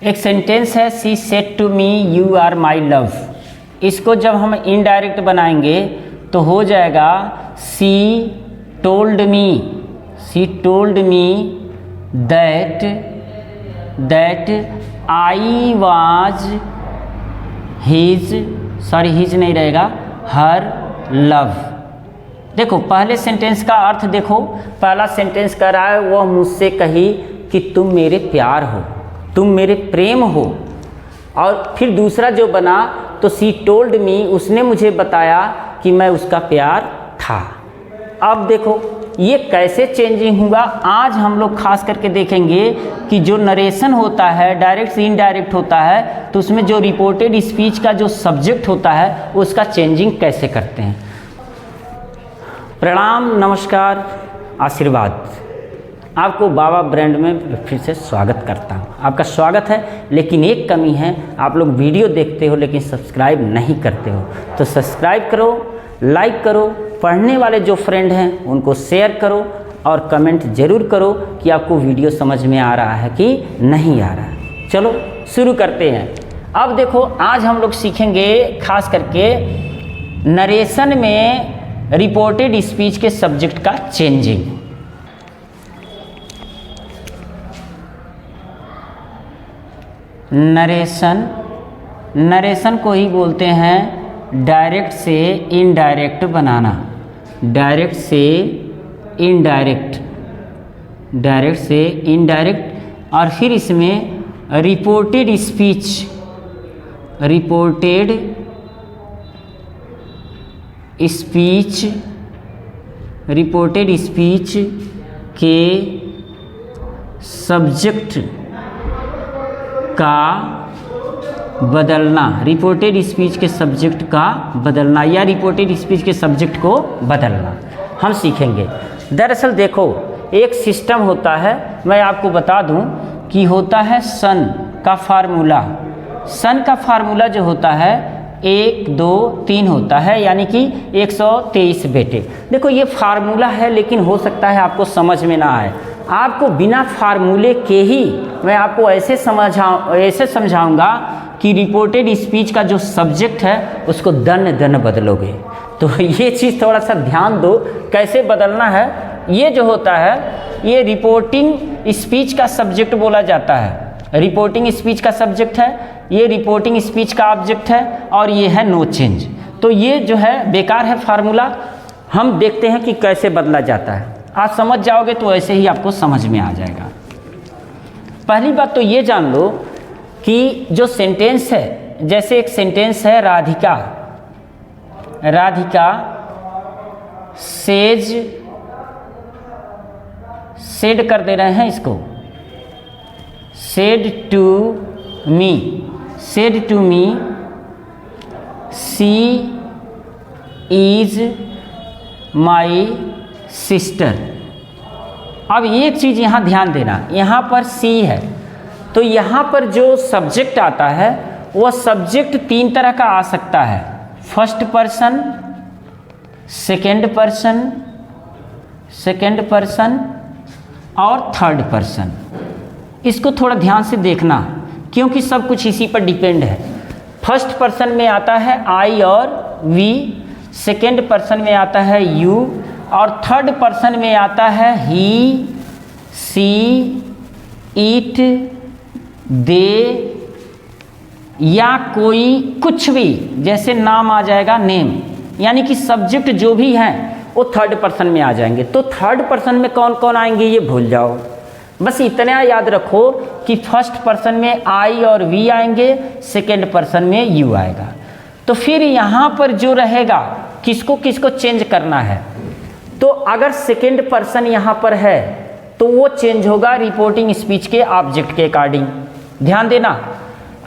एक सेंटेंस है she said to me you are my love. इसको जब हम इनडायरेक्ट बनाएंगे तो हो जाएगा she told me that I was his नहीं रहेगा, हर लव। देखो पहले सेंटेंस का अर्थ देखो, पहला सेंटेंस कह रहा है वह मुझसे कही कि तुम मेरे प्यार हो, तुम मेरे प्रेम हो। और फिर दूसरा जो बना तो शी टोल्ड मी, उसने मुझे बताया कि मैं उसका प्यार था। अब देखो ये कैसे चेंजिंग होगा, आज हम लोग खास करके देखेंगे कि जो नरेशन होता है डायरेक्ट से इनडायरेक्ट होता है, तो उसमें जो रिपोर्टेड स्पीच का जो सब्जेक्ट होता है उसका चेंजिंग कैसे करते हैं। प्रणाम, नमस्कार, आशीर्वाद। आपको बाबा ब्रांड में फिर से स्वागत करता हूँ। आपका स्वागत है, लेकिन एक कमी है, आप लोग वीडियो देखते हो लेकिन सब्सक्राइब नहीं करते हो। तो सब्सक्राइब करो, लाइक करो, पढ़ने वाले जो फ्रेंड हैं उनको शेयर करो और कमेंट ज़रूर करो कि आपको वीडियो समझ में आ रहा है कि नहीं आ रहा है। चलो शुरू करते हैं। अब देखो आज हम लोग सीखेंगे खास करके नरेशन में रिपोर्टेड स्पीच के सब्जेक्ट का चेंजिंग। नरेशन को ही बोलते हैं डायरेक्ट से इनडायरेक्ट बनाना, डायरेक्ट से इनडायरेक्ट। और फिर इसमें रिपोर्टेड स्पीच के सब्जेक्ट का बदलना, रिपोर्टेड स्पीच के सब्जेक्ट का बदलना या रिपोर्टेड स्पीच के सब्जेक्ट को बदलना हम सीखेंगे। दरअसल देखो एक सिस्टम होता है, मैं आपको बता दूं कि होता है सन का फार्मूला जो होता है 1 2 3 होता है, यानी कि 123 बेटे। देखो ये फार्मूला है, लेकिन हो सकता है आपको समझ में ना आए। आपको बिना फार्मूले के ही मैं आपको ऐसे समझाऊंगा कि रिपोर्टेड स्पीच का जो सब्जेक्ट है उसको दन बदलोगे। तो ये चीज़ थोड़ा सा ध्यान दो कैसे बदलना है। ये जो होता है ये रिपोर्टिंग स्पीच का सब्जेक्ट बोला जाता है, रिपोर्टिंग स्पीच का सब्जेक्ट है, ये रिपोर्टिंग स्पीच का ऑब्जेक्ट है और ये है नो चेंज। तो ये जो है बेकार है फार्मूला, हम देखते हैं कि कैसे बदला जाता है। आज समझ जाओगे तो ऐसे ही आपको समझ में आ जाएगा। पहली बात तो ये जान लो कि जो सेंटेंस है, जैसे एक सेंटेंस है राधिका सेड कर दे रहे हैं इसको, said to me she is my sister. अब एक चीज़ यहाँ ध्यान देना, यहाँ पर सी है तो यहाँ पर जो सब्जेक्ट आता है वह सब्जेक्ट 3 तरह का आ सकता है, फर्स्ट पर्सन, सेकंड पर्सन और थर्ड पर्सन। इसको थोड़ा ध्यान से देखना क्योंकि सब कुछ इसी पर डिपेंड है। फर्स्ट पर्सन में आता है आई और वी, सेकंड पर्सन में आता है यू और थर्ड पर्सन में आता है ही, सी, इट, दे या कोई कुछ भी, जैसे नाम आ जाएगा नेम, यानी कि सब्जेक्ट जो भी हैं वो थर्ड पर्सन में आ जाएंगे। तो थर्ड पर्सन में कौन कौन आएंगे ये भूल जाओ, बस इतना याद रखो कि फर्स्ट पर्सन में आई और वी आएंगे, सेकंड पर्सन में यू आएगा। तो फिर यहाँ पर जो रहेगा किसको किसको चेंज करना है, तो अगर सेकंड पर्सन यहाँ पर है तो वो चेंज होगा रिपोर्टिंग स्पीच के ऑब्जेक्ट के अकॉर्डिंग। ध्यान देना,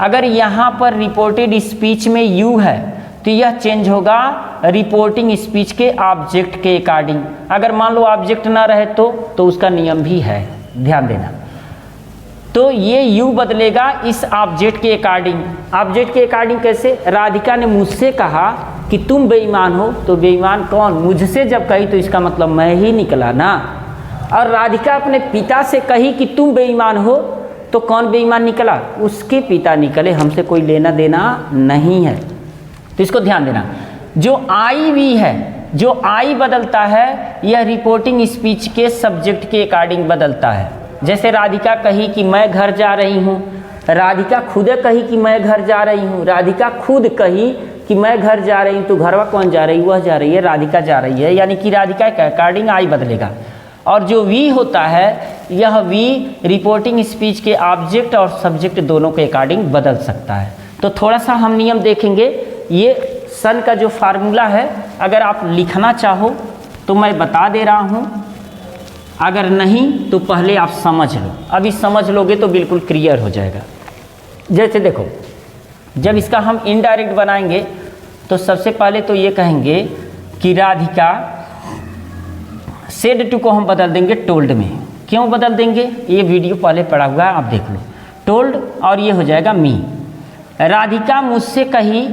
अगर यहाँ पर रिपोर्टेड स्पीच में यू है तो यह चेंज होगा रिपोर्टिंग स्पीच के ऑब्जेक्ट के अकॉर्डिंग। अगर मान लो ऑब्जेक्ट ना रहे तो उसका नियम भी है, ध्यान देना। तो ये यू बदलेगा इस ऑब्जेक्ट के अकॉर्डिंग। ऑब्जेक्ट के अकॉर्डिंग कैसे? राधिका ने मुझसे कहा कि तुम बेईमान हो, तो बेईमान कौन? मुझसे जब कही तो इसका मतलब मैं ही निकला ना। और राधिका अपने पिता से कही कि तुम बेईमान हो, तो कौन बेईमान निकला? उसके पिता निकले, हमसे कोई लेना देना नहीं है। तो इसको ध्यान देना। जो आई वी है, जो आई बदलता है, यह रिपोर्टिंग स्पीच के सब्जेक्ट के अकॉर्डिंग बदलता है। जैसे राधिका कही कि मैं घर जा रही हूँ, राधिका खुद कही कि मैं घर जा रही हूँ, राधिका खुद कही कि मैं घर जा रही हूँ, तो घरवा कौन जा रही है? वह जा रही है, राधिका जा रही है, यानी कि राधिका के अकॉर्डिंग आई बदलेगा। और जो वी होता है, यह वी रिपोर्टिंग स्पीच के ऑब्जेक्ट और सब्जेक्ट दोनों के अकॉर्डिंग बदल सकता है। तो थोड़ा सा हम नियम देखेंगे। ये सन का जो फार्मूला है, अगर आप लिखना चाहो तो मैं बता दे रहा हूँ, अगर नहीं तो पहले आप समझ लो। अभी समझ लोगे तो बिल्कुल क्लियर हो जाएगा। जैसे देखो, जब इसका हम इनडायरेक्ट बनाएंगे तो सबसे पहले तो ये कहेंगे कि राधिका, सेड टू को हम बदल देंगे टोल्ड में। क्यों बदल देंगे? ये वीडियो पहले पढ़ा हुआ है, आप देख लो। टोल्ड और ये हो जाएगा मी। राधिका मुझसे कही,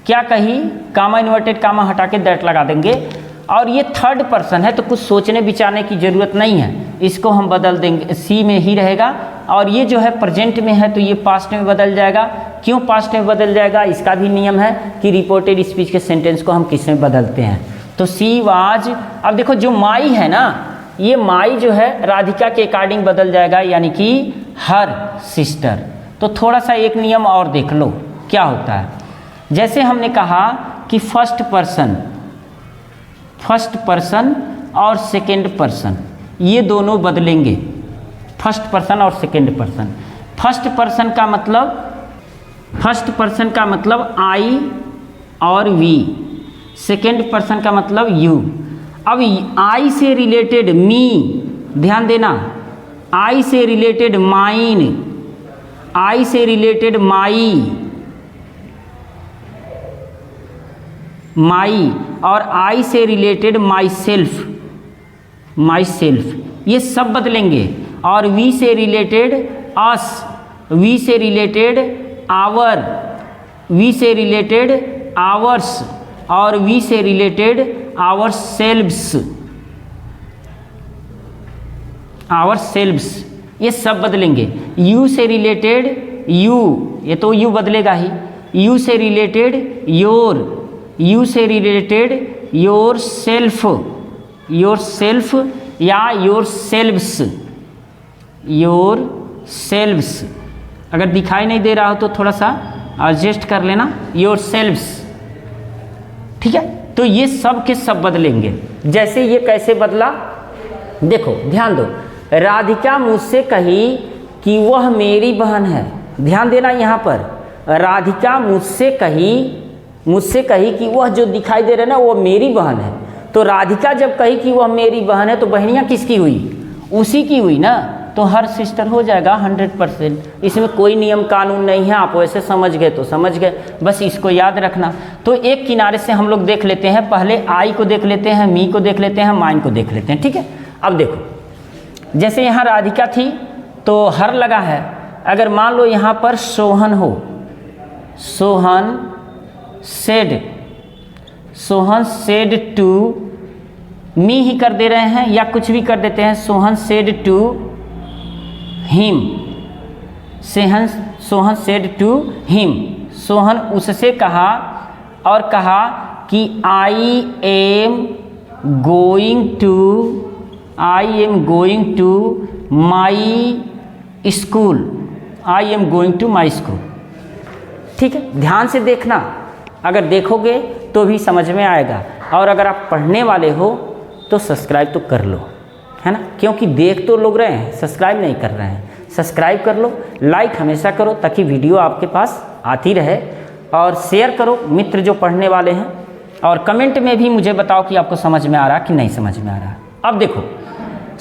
क्या कही? कामा इन्वर्टेड कामा हटा के दैट लगा देंगे। और ये थर्ड पर्सन है तो कुछ सोचने विचारने की ज़रूरत नहीं है, इसको हम बदल देंगे, सी में ही रहेगा। और ये जो है प्रेजेंट में है तो ये पास्ट में बदल जाएगा। क्यों पास्ट में बदल जाएगा? इसका भी नियम है कि रिपोर्टेड स्पीच के सेंटेंस को हम किस में बदलते हैं, तो सी वाज। अब देखो जो माई है ना, ये माई जो है राधिका के अकॉर्डिंग बदल जाएगा, यानी कि हर सिस्टर। तो थोड़ा सा एक नियम और देख लो क्या होता है। जैसे हमने कहा कि फर्स्ट पर्सन और सेकेंड पर्सन, ये दोनों बदलेंगे। फर्स्ट पर्सन और सेकेंड पर्सन। फर्स्ट पर्सन का मतलब आई और वी, सेकेंड पर्सन का मतलब यू। अब आई से रिलेटेड मी, ध्यान देना, आई से रिलेटेड माइन, आई से रिलेटेड माई और आई से रिलेटेड माई सेल्फ, ये सब बदलेंगे। और वी से रिलेटेड अस, वी से रिलेटेड आवर, वी से रिलेटेड आवर्स और वी से रिलेटेड आवर सेल्व्स, ये सब बदलेंगे। यू से रिलेटेड यू, ये तो यू बदलेगा ही। यू से रिलेटेड योर, यू से रिलेटेड योर सेल्फ या योर सेल्व्स। अगर दिखाई नहीं दे रहा हो तो थोड़ा सा एडजस्ट कर लेना, योर सेल्व्स, ठीक है। तो ये सब के सब बदलेंगे। जैसे ये कैसे बदला, देखो ध्यान दो। राधिका मुझसे कही कि वह मेरी बहन है, ध्यान देना यहाँ पर। राधिका मुझसे कही कि वह जो दिखाई दे रहा है ना वो मेरी बहन है। तो राधिका जब कही कि वह मेरी बहन है तो बहनियाँ किसकी हुई? उसी की हुई ना, तो हर सिस्टर हो जाएगा 100%। इसमें कोई नियम कानून नहीं है, आप वैसे समझ गए तो समझ गए, बस इसको याद रखना। तो एक किनारे से हम लोग देख लेते हैं, पहले आई को देख लेते हैं, मी को देख लेते हैं, माइन को देख लेते हैं, ठीक है। अब देखो, जैसे यहाँ राधिका थी तो हर लगा है। अगर मान लो यहाँ पर सोहन हो, सोहन सेड टू, मी ही कर दे रहे हैं या कुछ भी कर देते हैं, Sohan said to him, Sohan said to him, Sohan उससे कहा और कहा कि I am going to my school, I am going to my school, ठीक है। ध्यान से देखना, अगर देखोगे तो भी समझ में आएगा। और अगर आप पढ़ने वाले हो तो सब्सक्राइब तो कर लो, है ना, क्योंकि देख तो लोग रहे हैं, सब्सक्राइब नहीं कर रहे हैं। सब्सक्राइब कर लो, लाइक हमेशा करो ताकि वीडियो आपके पास आती रहे, और शेयर करो मित्र जो पढ़ने वाले हैं, और कमेंट में भी मुझे बताओ कि आपको समझ में आ रहा कि नहीं समझ में आ रहा। अब देखो,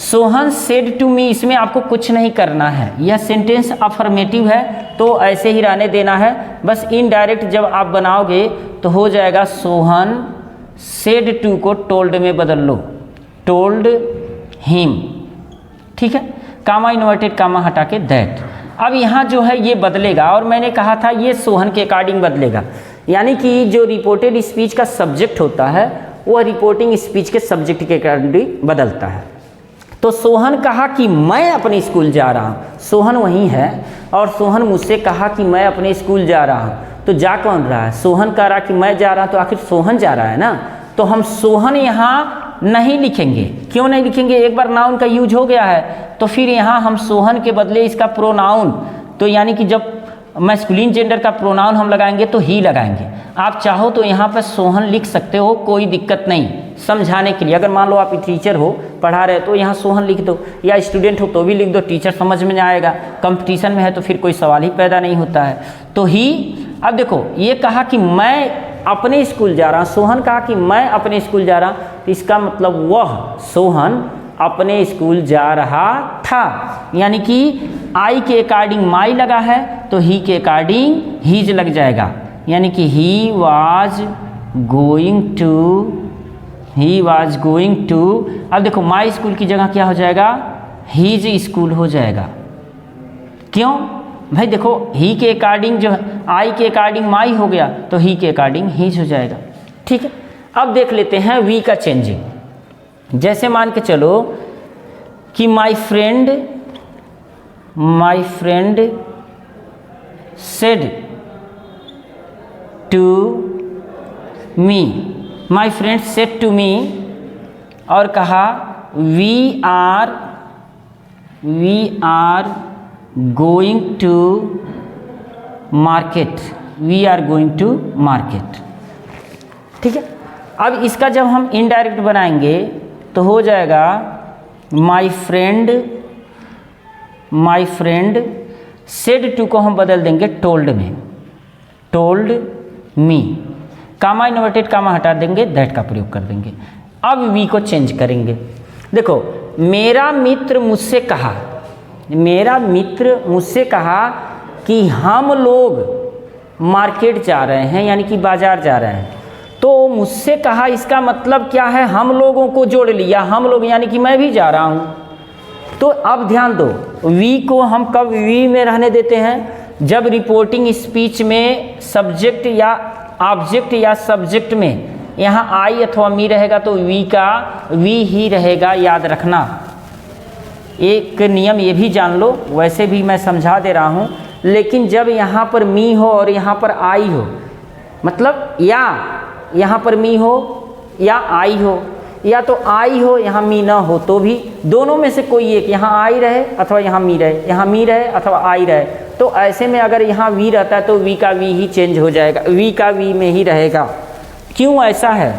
सोहन सेड टू मी, इसमें आपको कुछ नहीं करना है, यह सेंटेंस अफर्मेटिव है तो ऐसे ही रहने देना है। बस इनडायरेक्ट जब आप बनाओगे तो हो जाएगा सोहन सेड टू को टोल्ड में बदल लो, टोल्ड हिम, ठीक है। कामा इन्वर्टेड कामा हटा के दैट। अब यहाँ जो है ये बदलेगा, और मैंने कहा था ये सोहन के अकॉर्डिंग बदलेगा, यानी कि जो रिपोर्टेड स्पीच का सब्जेक्ट होता है वह रिपोर्टिंग स्पीच के सब्जेक्ट के अकॉर्डिंग बदलता है। तो सोहन कहा कि मैं अपने स्कूल जा रहा हूँ, सोहन वही है, और सोहन मुझसे कहा कि मैं अपने स्कूल जा रहा हूँ, तो जा कौन रहा है? सोहन कह रहा कि मैं जा रहा हूँ, तो आखिर सोहन जा रहा है ना, तो हम सोहन यहाँ नहीं लिखेंगे। क्यों नहीं लिखेंगे? एक बार नाउन का यूज हो गया है, तो फिर यहाँ हम सोहन के बदले इसका प्रोनाउन, तो यानी कि जब मैस्कुलिन जेंडर का प्रोनाउन हम लगाएंगे तो ही लगाएंगे। आप चाहो तो यहाँ पर सोहन लिख सकते हो, कोई दिक्कत नहीं, समझाने के लिए। अगर मान लो आप टीचर हो, पढ़ा रहे तो यहाँ सोहन लिख दो, या स्टूडेंट हो तो भी लिख दो, टीचर समझ में आएगा। कंपटीशन में है तो फिर कोई सवाल ही पैदा नहीं होता है। तो ही, अब देखो ये कहा कि मैं अपने स्कूल जा रहा हूँ, सोहन कहा कि मैं अपने स्कूल जा रहा हूँ, तो इसका मतलब वह सोहन अपने स्कूल जा रहा था, यानी कि आई के अकॉर्डिंग माई लगा है तो ही के अकॉर्डिंग हीज लग जाएगा, यानी कि ही वाज गोइंग टू। अब देखो माई स्कूल की जगह क्या हो जाएगा? हीज स्कूल हो जाएगा। क्यों भाई? देखो ही के अकॉर्डिंग जो आई के अकॉर्डिंग माई हो गया, तो ही के अकॉर्डिंग हीज हो जाएगा। ठीक है, अब देख लेते हैं वी का चेंजिंग। जैसे मान के चलो कि my friend said to me, my friend said to me, और कहा we are going to market, ठीक है। अब इसका जब हम इनडायरेक्ट बनाएंगे तो हो जाएगा माई फ्रेंड सेड टू को हम बदल देंगे टोल्ड में, टोल्ड मी, कामा इन्वर्टेड कामा हटा देंगे, दैट का प्रयोग कर देंगे। अब वी को चेंज करेंगे। देखो मेरा मित्र मुझसे कहा कि हम लोग मार्केट जा रहे हैं, यानी कि बाजार जा रहे हैं। तो मुझसे कहा, इसका मतलब क्या है? हम लोगों को जोड़ लिया, हम लोग यानी कि मैं भी जा रहा हूँ। तो अब ध्यान दो, वी को हम कब वी में रहने देते हैं? जब रिपोर्टिंग स्पीच में सब्जेक्ट या ऑब्जेक्ट या सब्जेक्ट में यहाँ आई अथवा मी रहेगा तो वी का वी ही रहेगा, याद रखना। एक नियम ये भी जान लो, वैसे भी मैं समझा दे रहा हूँ, लेकिन जब यहाँ पर मी हो और यहाँ पर आई हो, मतलब या यहाँ पर मी हो या आई हो, या तो आई हो यहाँ मी ना हो, तो भी दोनों में से कोई एक, यहाँ आई रहे अथवा यहाँ मी रहे, यहाँ मी रहे अथवा आई रहे। तो ऐसे में अगर यहाँ वी रहता है तो वी का वी ही चेंज हो जाएगा, वी का वी में ही रहेगा। क्यों ऐसा है?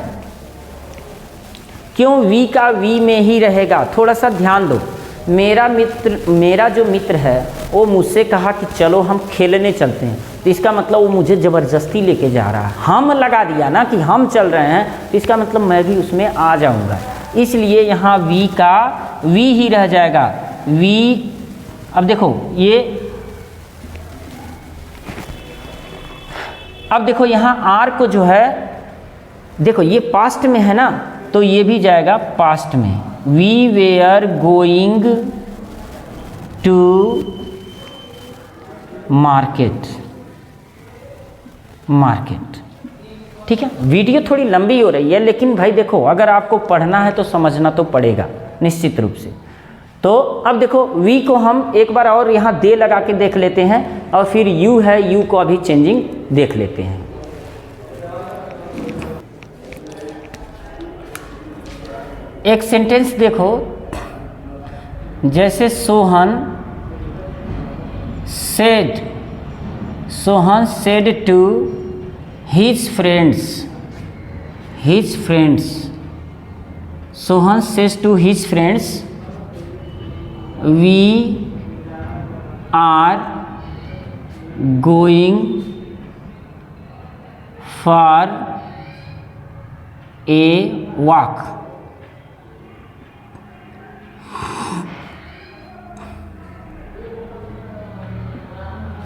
क्यों वी का वी में ही रहेगा? थोड़ा सा ध्यान दो। मेरा जो मित्र है वो मुझसे कहा कि चलो हम खेलने चलते हैं, तो इसका मतलब वो मुझे ज़बरदस्ती लेके जा रहा है। हम लगा दिया ना कि हम चल रहे हैं, तो इसका मतलब मैं भी उसमें आ जाऊंगा, इसलिए यहाँ वी का वी ही रह जाएगा। वी, अब देखो ये, अब देखो यहाँ आर को जो है, देखो ये पास्ट में है ना, तो ये भी जाएगा पास्ट में। We were going to market, ठीक है। वीडियो थोड़ी लंबी हो रही है, लेकिन भाई देखो अगर आपको पढ़ना है तो समझना तो पड़ेगा निश्चित रूप से। तो अब देखो वी को हम एक बार और यहाँ दे लगा के देख लेते हैं, और फिर यू है, यू को अभी चेंजिंग देख लेते हैं। एक सेंटेंस देखो, जैसे Sohan said to his friends, Sohan says to his friends we are going for a walk,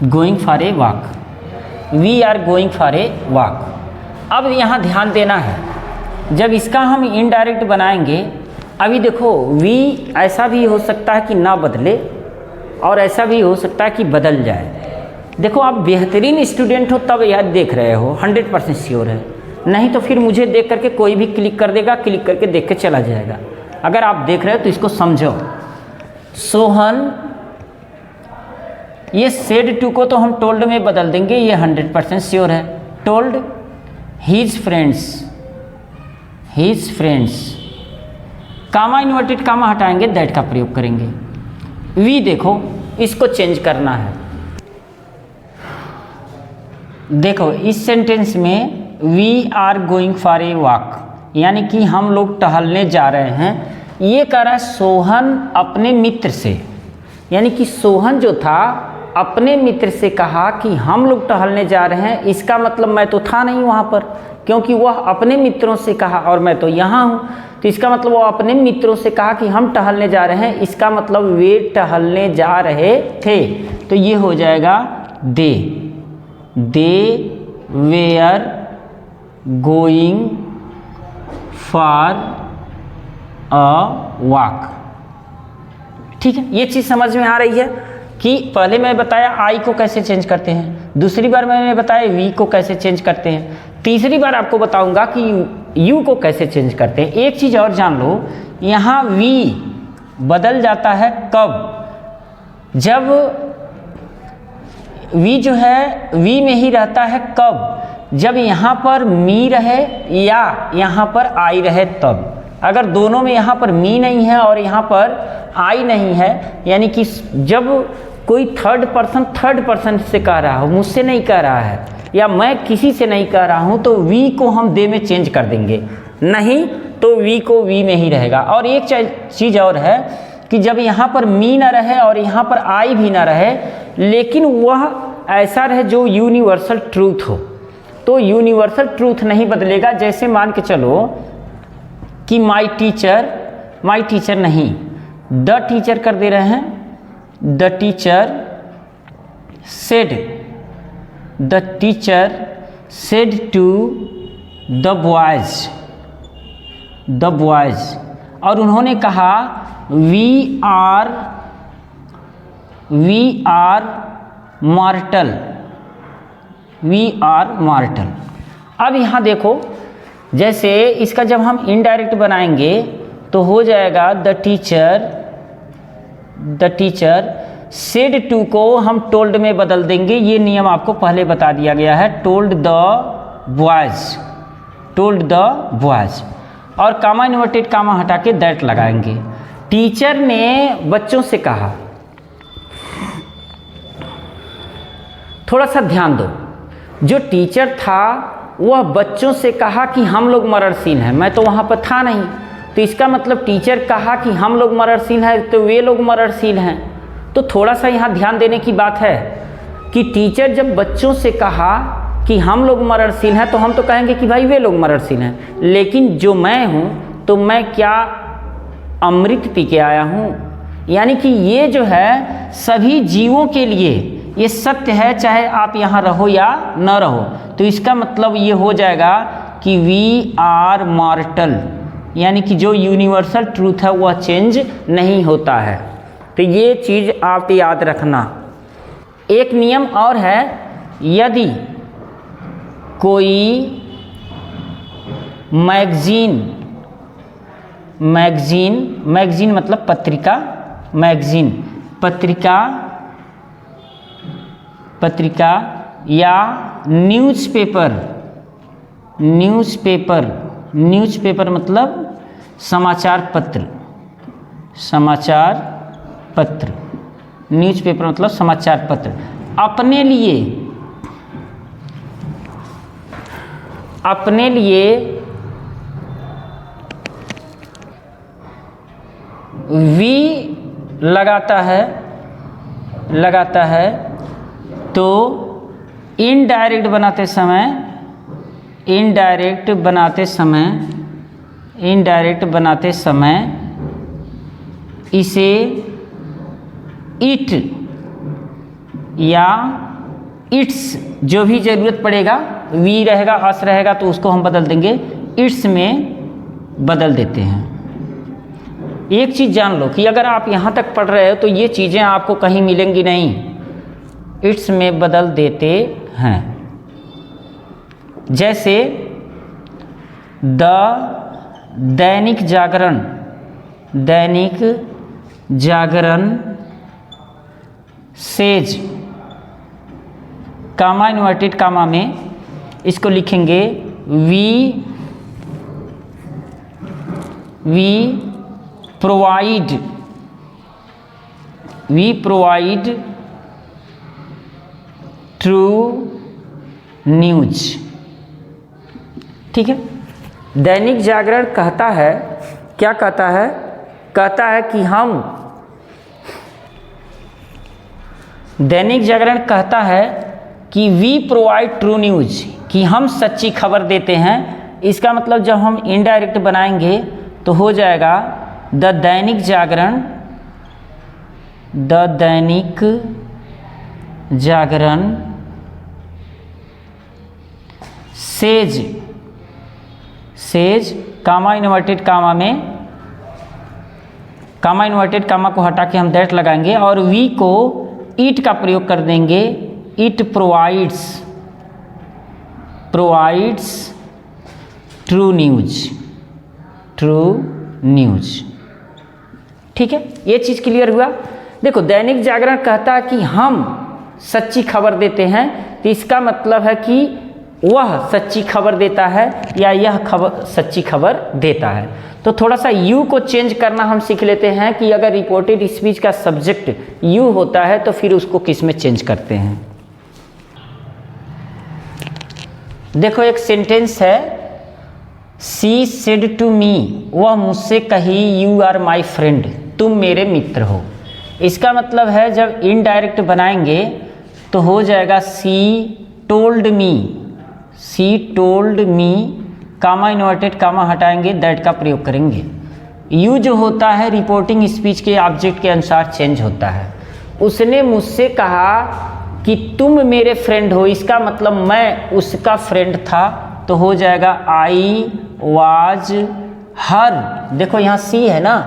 going for a walk, we are going for a walk. अब यहाँ ध्यान देना है, जब इसका हम इनडायरेक्ट बनाएंगे, अभी देखो वी ऐसा भी हो सकता है कि ना बदले, और ऐसा भी हो सकता है कि बदल जाए। देखो आप बेहतरीन स्टूडेंट हो तब याद देख रहे हो, 100% श्योर है, नहीं तो फिर मुझे देख करके कोई भी क्लिक कर देगा, क्लिक करके देख के चला जाएगा। अगर आप देख रहे हो तो इसको समझो। सोहन, ये सेड टू को तो हम टोल्ड में बदल देंगे, ये 100% श्योर है। टोल्ड हीज फ्रेंड्स, कामा इन्वर्टेड कामा हटाएंगे, दैट का प्रयोग करेंगे। वी देखो, इसको चेंज करना है। देखो इस सेंटेंस में we are going for a walk, यानी कि हम लोग टहलने जा रहे हैं। ये कह रहा है सोहन अपने मित्र से, यानी कि सोहन जो था अपने मित्र से कहा कि हम लोग टहलने जा रहे हैं। इसका मतलब मैं तो था नहीं वहाँ पर, क्योंकि वह अपने मित्रों से कहा और मैं तो यहाँ हूँ। तो इसका मतलब वो अपने मित्रों से कहा कि हम टहलने जा रहे हैं, इसका मतलब वे टहलने जा रहे थे। तो ये हो जाएगा they were going for a walk. ठीक है, ये चीज़ समझ में आ रही है कि पहले मैं बताया आई को कैसे चेंज करते हैं, दूसरी बार मैंने बताया वी को कैसे चेंज करते हैं, तीसरी बार आपको बताऊंगा कि यू को कैसे चेंज करते हैं। एक चीज़ और जान लो, यहाँ वी बदल जाता है कब, जब वी जो है वी में ही रहता है कब, जब यहाँ पर मी रहे या यहाँ पर आई रहे तब। अगर दोनों में यहाँ पर मी नहीं है और यहाँ पर आई नहीं है, यानी कि जब कोई थर्ड पर्सन से कह रहा हो, मुझसे नहीं कह रहा है या मैं किसी से नहीं कह रहा हूँ, तो वी को हम दे में चेंज कर देंगे, नहीं तो वी को वी में ही रहेगा। और एक चीज़ और है कि जब यहाँ पर मी ना रहे और यहाँ पर आई भी ना रहे, लेकिन वह ऐसा रहे जो यूनिवर्सल ट्रूथ हो, तो यूनिवर्सल ट्रूथ नहीं बदलेगा। जैसे मान के चलो कि माई टीचर नहीं, द टीचर कर दे रहे हैं, the teacher said to the boys, और उन्होंने कहा वी आर मॉर्टल। अब यहाँ देखो, जैसे इसका जब हम इनडायरेक्ट बनाएंगे तो हो जाएगा द टीचर सेड टू को हम टोल्ड में बदल देंगे। ये नियम आपको पहले बता दिया गया है, टोल्ड द बॉयज, और कामा इन्वर्टेड कामा हटा के दैट लगाएंगे। टीचर ने बच्चों से कहा, थोड़ा सा ध्यान दो, जो टीचर था वह बच्चों से कहा कि हम लोग मरणशील हैं, मैं तो वहाँ पर था नहीं, तो इसका मतलब टीचर कहा कि हम लोग मरणशील हैं तो वे लोग मरणशील हैं। तो थोड़ा सा यहाँ ध्यान देने की बात है कि टीचर जब बच्चों से कहा कि हम लोग मरणशील हैं, तो हम तो कहेंगे कि भाई वे लोग मरणशील हैं, लेकिन जो मैं हूँ तो मैं क्या अमृत पी के आया हूँ, यानी कि ये जो है सभी जीवों के लिए ये सत्य है, चाहे आप यहाँ रहो या न रहो। तो इसका मतलब ये हो जाएगा कि वी आर मॉर्टल, यानी कि जो यूनिवर्सल ट्रूथ है वह चेंज नहीं होता है। तो ये चीज़ आप याद रखना। एक नियम और है, यदि कोई मैगजीन मतलब पत्रिका, पत्रिका या न्यूज़पेपर मतलब समाचार पत्र, न्यूज़पेपर मतलब समाचार पत्र, अपने लिए वी लगाता है तो इनडायरेक्ट बनाते समय इसे इट या इट्स, जो भी ज़रूरत पड़ेगा, वी रहेगा अस रहेगा तो उसको हम बदल देंगे, इट्स में बदल देते हैं। एक चीज़ जान लो कि अगर आप यहाँ तक पढ़ रहे हो तो ये चीज़ें आपको कहीं मिलेंगी नहीं, इट्स में बदल देते हैं। जैसे the Dainik Jagran Dainik Jagran says, comma inverted comma में इसको लिखेंगे वी प्रोवाइड ट्रू न्यूज। ठीक है, दैनिक जागरण कहता है, क्या कहता है? कहता है कि हम, दैनिक जागरण कहता है कि वी प्रोवाइड ट्रू न्यूज, कि हम सच्ची खबर देते हैं। इसका मतलब जब हम इनडायरेक्ट बनाएंगे तो हो जाएगा the Dainik Jagran says comma inverted comma में, कामा इन्वर्टेड कामा को हटा के हम दैट लगाएंगे और वी को इट का प्रयोग कर देंगे। It provides true news. ठीक है, ये चीज़ क्लियर हुआ। देखो, दैनिक जागरण कहता है कि हम सच्ची खबर देते हैं, तो इसका मतलब है कि वह सच्ची खबर देता है या यह खबर सच्ची खबर देता है। तो थोड़ा सा यू को चेंज करना हम सीख लेते हैं कि अगर रिपोर्टेड स्पीच का सब्जेक्ट यू होता है तो फिर उसको किस में चेंज करते हैं। देखो, एक सेंटेंस है, सी सेड टू मी, वह मुझसे कही यू आर माई फ्रेंड, तुम मेरे मित्र हो। इसका मतलब है जब इनडायरेक्ट बनाएंगे तो हो जाएगा सी टोल्ड मी, कामा इन्वर्टेड कामा हटाएंगे, दैट का प्रयोग करेंगे। यू जो होता है रिपोर्टिंग स्पीच के ऑब्जेक्ट के अनुसार चेंज होता है। उसने मुझसे कहा कि तुम मेरे फ्रेंड हो, इसका मतलब मैं उसका फ्रेंड था, तो हो जाएगा आई वाज हर। देखो यहाँ सी है ना,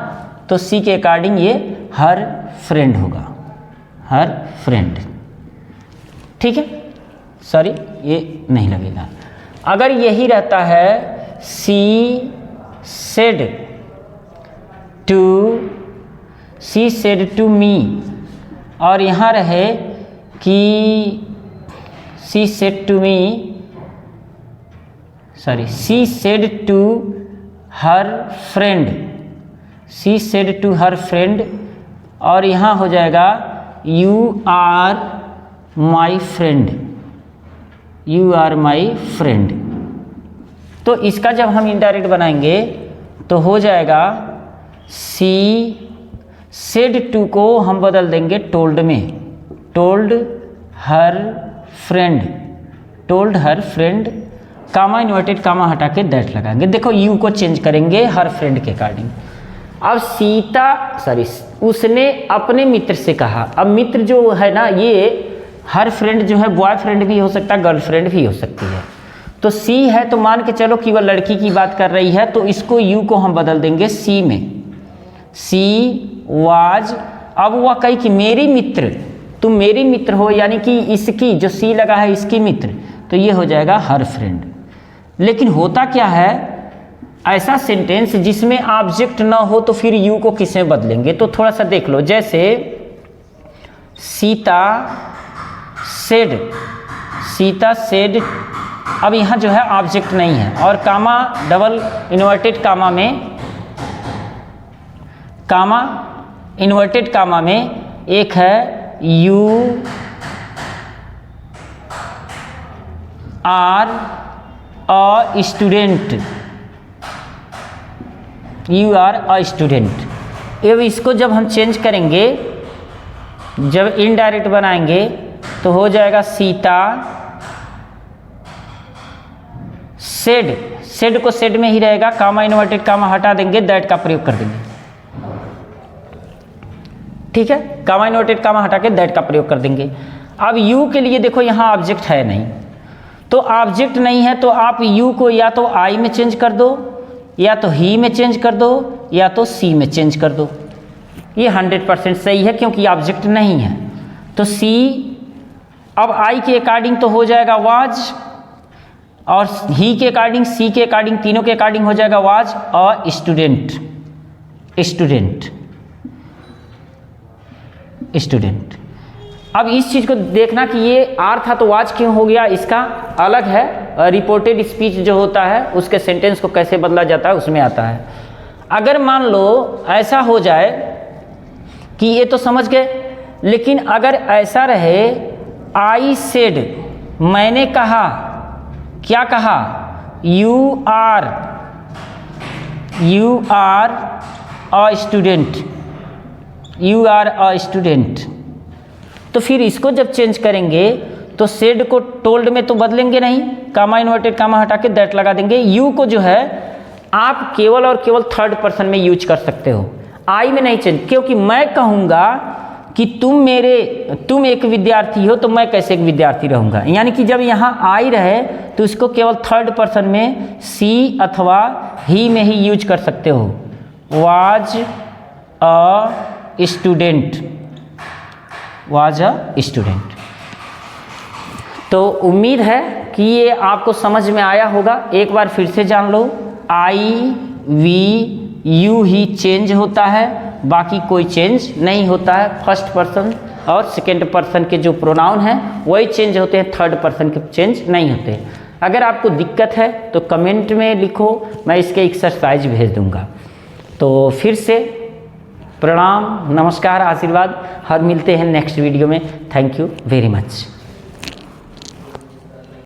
तो सी के अकॉर्डिंग ये हर फ्रेंड होगा, हर फ्रेंड। ठीक है, सॉरी ये नहीं लगेगा। अगर यही रहता है सी सेड टू मी और यहाँ रहे कि she said to her friend, और यहाँ हो जाएगा यू आर माई फ्रेंड। तो इसका जब हम इनडायरेक्ट बनाएंगे तो हो जाएगा सी सेड टू को हम बदल देंगे टोल्ड में, टोल्ड हर फ्रेंड, कामा इन्वर्टेड कामा हटा के दैट लगाएंगे। देखो यू को चेंज करेंगे हर फ्रेंड के अकॉर्डिंग। अब उसने अपने मित्र से कहा। अब मित्र जो है ना, ये हर फ्रेंड जो है बॉयफ्रेंड भी हो सकता है, गर्लफ्रेंड भी हो सकती है। तो सी है तो मान के चलो कि वह लड़की की बात कर रही है, तो इसको यू को हम बदल देंगे सी में, सी वाज। अब वह कही कि मेरी मित्र, तुम मेरी मित्र हो, यानी कि इसकी जो सी लगा है इसकी मित्र, तो ये हो जाएगा हर फ्रेंड। लेकिन होता क्या है, ऐसा सेंटेंस जिसमें ऑब्जेक्ट ना हो तो फिर यू को किस में बदलेंगे? तो थोड़ा सा देख लो, जैसे सीता सेड, अब यहाँ जो है ऑब्जेक्ट नहीं है, और कामा डबल इन्वर्टेड कामा में एक है यू आर अ स्टूडेंट, अब इसको जब हम चेंज करेंगे, जब इनडायरेक्ट बनाएंगे तो हो जाएगा सीता सेड को सेड में ही रहेगा, कामा इन्वर्टेड कामा हटा देंगे, दैट का प्रयोग कर देंगे। ठीक है, कामा इन्वर्टेड कामा हटा के दैट का प्रयोग कर देंगे। अब यू के लिए देखो यहाँ ऑब्जेक्ट है नहीं, तो ऑब्जेक्ट नहीं है तो आप यू को या तो आई में चेंज कर दो, या तो ही में चेंज कर दो, या तो सी में चेंज कर दो। ये 100% सही है क्योंकि ऑब्जेक्ट नहीं है। तो सी, अब आई के अकॉर्डिंग तो हो जाएगा वाज, और ही के अकॉर्डिंग, सी के अकॉर्डिंग, तीनों के अकॉर्डिंग हो जाएगा was a student. Student, student. अब इस चीज़ को देखना कि ये आर था तो वाज क्यों हो गया, इसका अलग है। रिपोर्टेड स्पीच जो होता है उसके सेंटेंस को कैसे बदला जाता है उसमें आता है। अगर मान लो ऐसा हो जाए कि ये तो समझ गए, लेकिन अगर ऐसा रहे आई सेड, मैंने कहा, क्या कहा, you are a student, you are a student, तो फिर इसको जब चेंज करेंगे तो सेड को टोल्ड में तो बदलेंगे नहीं, कामा इन्वर्टेड कामा हटा के दैट लगा देंगे। यू को जो है आप केवल और केवल थर्ड पर्सन में यूज कर सकते हो, आई में नहीं चेंज, क्योंकि मैं कहूँगा कि तुम एक विद्यार्थी हो तो मैं कैसे एक विद्यार्थी रहूँगा, यानी कि जब यहाँ आई रहे तो इसको केवल थर्ड पर्सन में सी अथवा ही में ही यूज कर सकते हो। Was a student, was a student. तो उम्मीद है कि ये आपको समझ में आया होगा। एक बार फिर से जान लो, आई वी यू ही चेंज होता है, बाकी कोई चेंज नहीं होता है। फर्स्ट पर्सन और सेकेंड पर्सन के जो प्रोनाउन हैं वही चेंज होते हैं, थर्ड पर्सन के चेंज नहीं होते। अगर आपको दिक्कत है तो कमेंट में लिखो, मैं इसके एक्सरसाइज भेज दूंगा। तो फिर से प्रणाम, नमस्कार, आशीर्वाद, और मिलते हैं नेक्स्ट वीडियो में। Thank you very much.